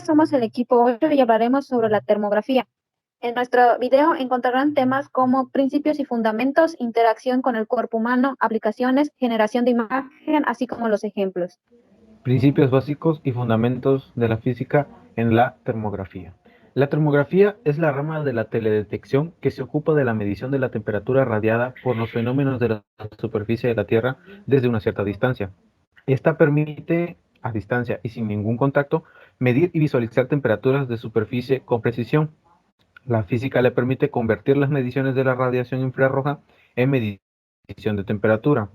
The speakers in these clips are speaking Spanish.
somos el equipo 8 y hablaremos sobre la termografía. En nuestro video encontrarán temas como principios y fundamentos, interacción con el cuerpo humano, aplicaciones, generación de imagen, así como los ejemplos. Principios básicos y fundamentos de la física en la termografía. La termografía es la rama de la teledetección que se ocupa de la medición de la temperatura radiada por los fenómenos de la superficie de la Tierra desde una cierta distancia. Esta permite, a distancia y sin ningún contacto, medir y visualizar temperaturas de superficie con precisión. La física le permite convertir las mediciones de la radiación infrarroja en medición de temperatura.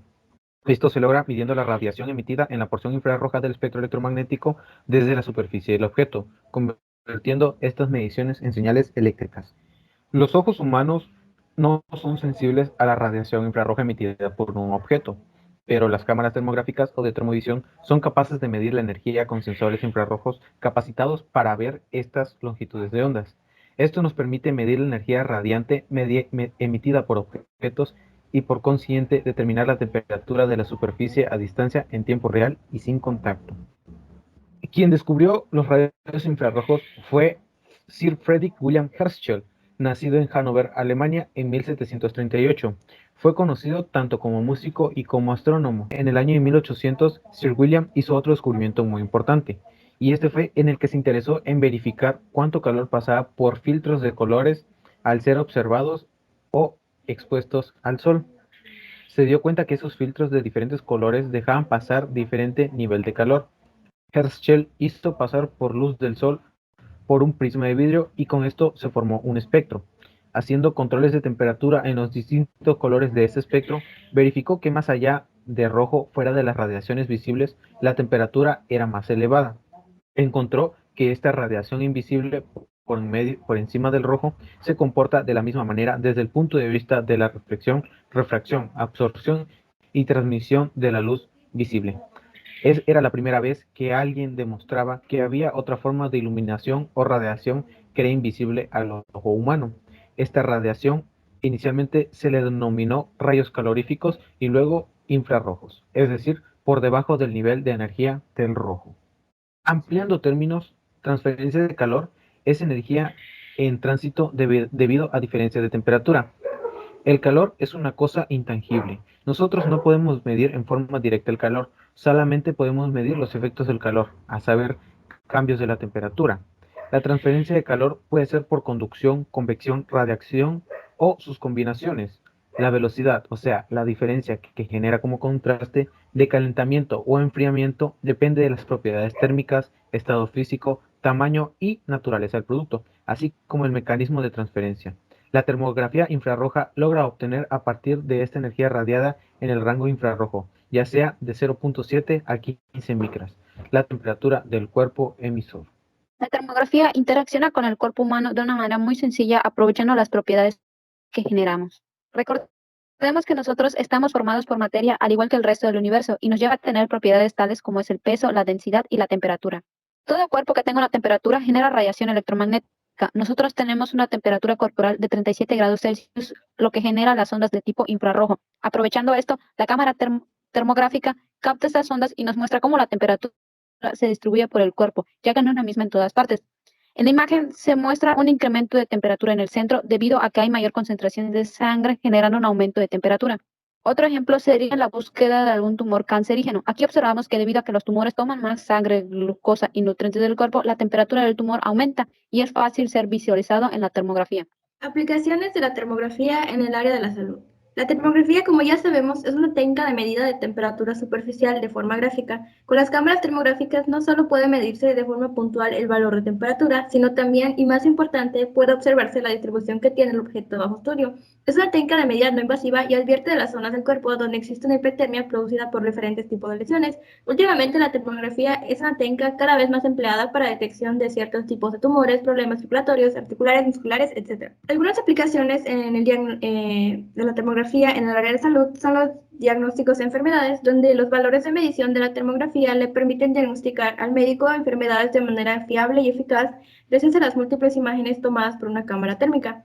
Esto se logra midiendo la radiación emitida en la porción infrarroja del espectro electromagnético desde la superficie del objeto, convirtiendo estas mediciones en señales eléctricas. Los ojos humanos no son sensibles a la radiación infrarroja emitida por un objeto, pero las cámaras termográficas o de termovisión son capaces de medir la energía con sensores infrarrojos capacitados para ver estas longitudes de ondas. Esto nos permite medir la energía radiante emitida por objetos y por consiguiente determinar la temperatura de la superficie a distancia en tiempo real y sin contacto. Quien descubrió los rayos infrarrojos fue Sir Frederick William Herschel, nacido en Hannover, Alemania, en 1738. Fue conocido tanto como músico y como astrónomo. En el año 1800, Sir William hizo otro descubrimiento muy importante, y este fue en el que se interesó en verificar cuánto calor pasaba por filtros de colores al ser observados o expuestos al sol. Se dio cuenta que esos filtros de diferentes colores dejaban pasar diferente nivel de calor. Herschel hizo pasar por luz del sol por un prisma de vidrio y con esto se formó un espectro. Haciendo controles de temperatura en los distintos colores de ese espectro, verificó que más allá de rojo, fuera de las radiaciones visibles, la temperatura era más elevada. Encontró que esta radiación invisible por encima del rojo se comporta de la misma manera desde el punto de vista de la refracción, absorción y transmisión de la luz visible. Era la primera vez que alguien demostraba que había otra forma de iluminación o radiación que era invisible al ojo humano. Esta radiación inicialmente se le denominó rayos caloríficos y luego infrarrojos, es decir, por debajo del nivel de energía del rojo. Ampliando términos, transferencia de calor es energía en tránsito debido a diferencia de temperatura. El calor es una cosa intangible. Nosotros no podemos medir en forma directa el calor, solamente podemos medir los efectos del calor, a saber, cambios de la temperatura. La transferencia de calor puede ser por conducción, convección, radiación o sus combinaciones. La velocidad, o sea, la diferencia que genera como contraste de calentamiento o enfriamiento, depende de las propiedades térmicas, estado físico, tamaño y naturaleza del producto, así como el mecanismo de transferencia. La termografía infrarroja logra obtener a partir de esta energía radiada en el rango infrarrojo, ya sea de 0.7 a 15 micras, la temperatura del cuerpo emisor. La termografía interacciona con el cuerpo humano de una manera muy sencilla, aprovechando las propiedades que generamos. Recordemos que nosotros estamos formados por materia al igual que el resto del universo y nos lleva a tener propiedades tales como es el peso, la densidad y la temperatura. Todo cuerpo que tenga una temperatura genera radiación electromagnética. Nosotros tenemos una temperatura corporal de 37 grados Celsius, lo que genera las ondas de tipo infrarrojo. Aprovechando esto, la cámara termográfica capta estas ondas y nos muestra cómo la temperatura se distribuye por el cuerpo, ya que no es la misma en todas partes. En la imagen se muestra un incremento de temperatura en el centro debido a que hay mayor concentración de sangre generando un aumento de temperatura. Otro ejemplo sería la búsqueda de algún tumor cancerígeno. Aquí observamos que debido a que los tumores toman más sangre, glucosa y nutrientes del cuerpo, la temperatura del tumor aumenta y es fácil ser visualizado en la termografía. Aplicaciones de la termografía en el área de la salud. La termografía, como ya sabemos, es una técnica de medida de temperatura superficial de forma gráfica. Con las cámaras termográficas no solo puede medirse de forma puntual el valor de temperatura, sino también, y más importante, puede observarse la distribución que tiene el objeto bajo estudio. Es una técnica de medida no invasiva y advierte de las zonas del cuerpo donde existe una hipertermia producida por diferentes tipos de lesiones. Últimamente, la termografía es una técnica cada vez más empleada para detección de ciertos tipos de tumores, problemas circulatorios, articulares, musculares, etc. Algunas aplicaciones en de la termografía en el área de salud son los diagnósticos de enfermedades, donde los valores de medición de la termografía le permiten diagnosticar al médico enfermedades de manera fiable y eficaz gracias a las múltiples imágenes tomadas por una cámara térmica.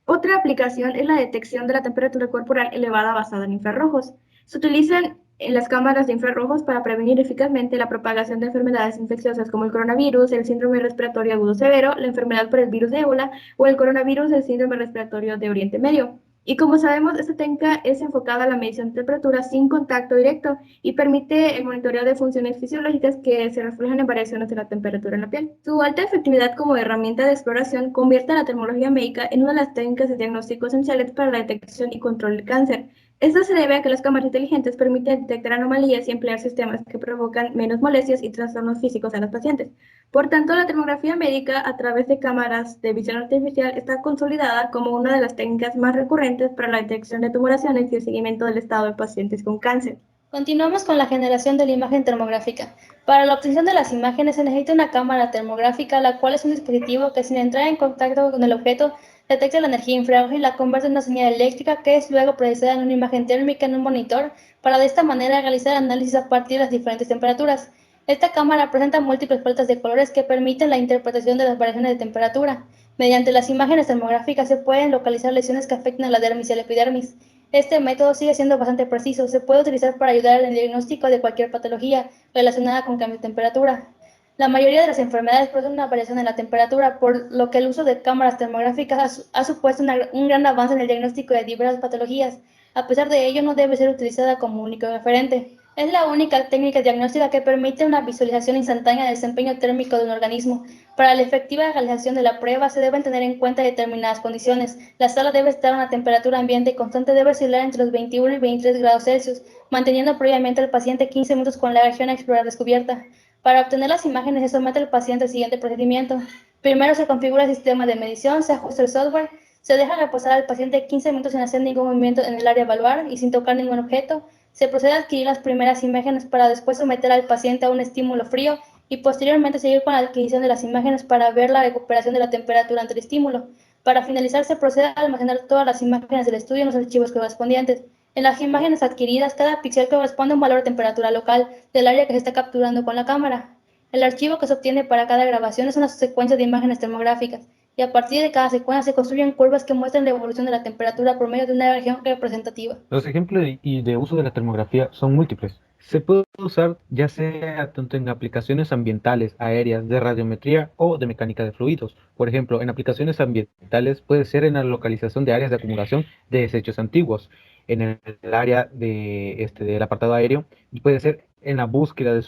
Otra aplicación es la detección de la temperatura corporal elevada basada en infrarrojos. Se utilizan en las cámaras de infrarrojos para prevenir eficazmente la propagación de enfermedades infecciosas como el coronavirus, el síndrome respiratorio agudo severo, la enfermedad por el virus de ébola o el coronavirus, el síndrome respiratorio de Oriente Medio. Y como sabemos, esta técnica es enfocada a la medición de temperatura sin contacto directo y permite el monitoreo de funciones fisiológicas que se reflejan en variaciones de la temperatura en la piel. Su alta efectividad como herramienta de exploración convierte a la termología médica en una de las técnicas de diagnóstico esenciales para la detección y control del cáncer. Esto se debe a que las cámaras inteligentes permiten detectar anomalías y emplear sistemas que provocan menos molestias y trastornos físicos a los pacientes. Por tanto, la termografía médica a través de cámaras de visión artificial está consolidada como una de las técnicas más recurrentes para la detección de tumoraciones y el seguimiento del estado de pacientes con cáncer. Continuamos con la generación de la imagen termográfica. Para la obtención de las imágenes se necesita una cámara termográfica, la cual es un dispositivo que sin entrar en contacto con el objeto detecta la energía infrarroja y la convierte en una señal eléctrica que es luego procesada en una imagen térmica en un monitor para de esta manera realizar análisis a partir de las diferentes temperaturas. Esta cámara presenta múltiples paletas de colores que permiten la interpretación de las variaciones de temperatura. Mediante las imágenes termográficas se pueden localizar lesiones que afectan a la dermis y a la epidermis. Este método sigue siendo bastante preciso, se puede utilizar para ayudar en el diagnóstico de cualquier patología relacionada con cambio de temperatura. La mayoría de las enfermedades producen una variación en la temperatura, por lo que el uso de cámaras termográficas ha supuesto un gran avance en el diagnóstico de diversas patologías. A pesar de ello, no debe ser utilizada como único referente. Es la única técnica diagnóstica que permite una visualización instantánea del desempeño térmico de un organismo. Para la efectiva realización de la prueba se deben tener en cuenta determinadas condiciones. La sala debe estar a una temperatura ambiente constante, debe oscilar entre los 21 y 23 grados Celsius, manteniendo previamente al paciente 15 minutos con la región a explorar descubierta. Para obtener las imágenes se somete al paciente al siguiente procedimiento. Primero se configura el sistema de medición, se ajusta el software, se deja reposar al paciente 15 minutos sin hacer ningún movimiento en el área a evaluar y sin tocar ningún objeto. Se procede a adquirir las primeras imágenes para después someter al paciente a un estímulo frío y posteriormente seguir con la adquisición de las imágenes para ver la recuperación de la temperatura ante el estímulo. Para finalizar, se procede a almacenar todas las imágenes del estudio en los archivos correspondientes. En las imágenes adquiridas, cada píxel corresponde a un valor de temperatura local del área que se está capturando con la cámara. El archivo que se obtiene para cada grabación es una secuencia de imágenes termográficas, y a partir de cada secuencia se construyen curvas que muestran la evolución de la temperatura por medio de una región representativa. Los ejemplos y de uso de la termografía son múltiples. Se puede usar ya sea tanto en aplicaciones ambientales, aéreas, de radiometría o de mecánica de fluidos. Por ejemplo, en aplicaciones ambientales puede ser en la localización de áreas de acumulación de desechos antiguos, en el área del apartado aéreo, y puede ser en la búsqueda de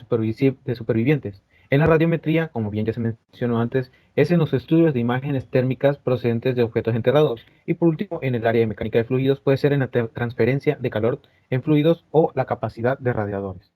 supervivientes. En la radiometría, como bien ya se mencionó antes, es en los estudios de imágenes térmicas procedentes de objetos enterrados. Y por último, en el área de mecánica de fluidos puede ser en la transferencia de calor en fluidos o la capacidad de radiadores.